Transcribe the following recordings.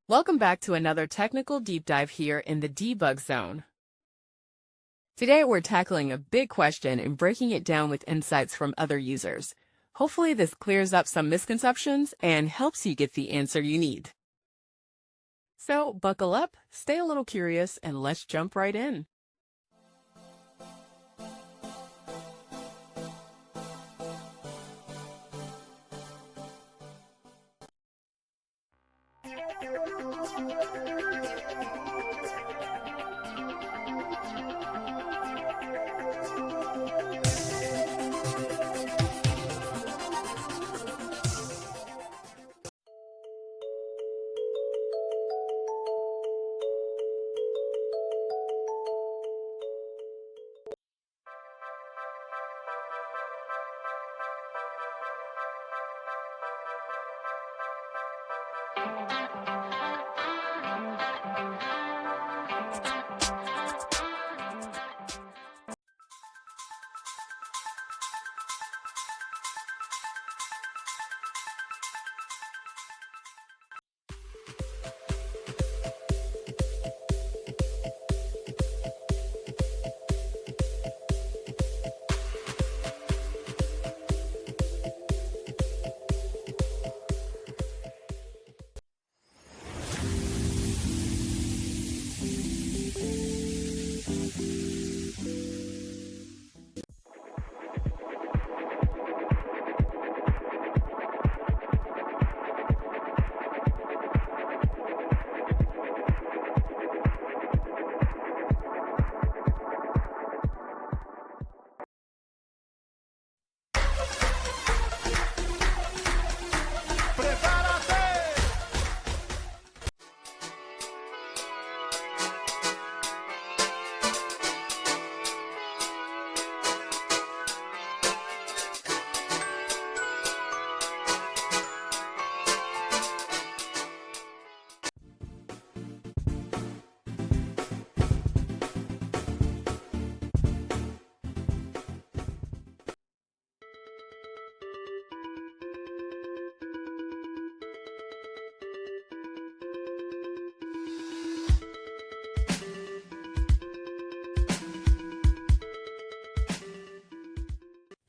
Welcome back to another technical deep dive here in the debug zone. Today we're tackling a big question and breaking it down with insights from other users. Hopefully this clears up some misconceptions and helps you get the answer you need. So buckle up, stay a little curious, and let's jump right in.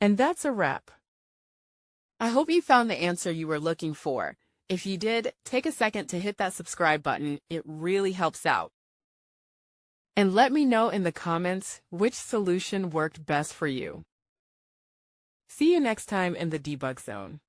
And that's a wrap. I hope you found the answer you were looking for. If you did, take a second to hit that subscribe button. It really helps out. And let me know in the comments which solution worked best for you. See you next time in the debug zone.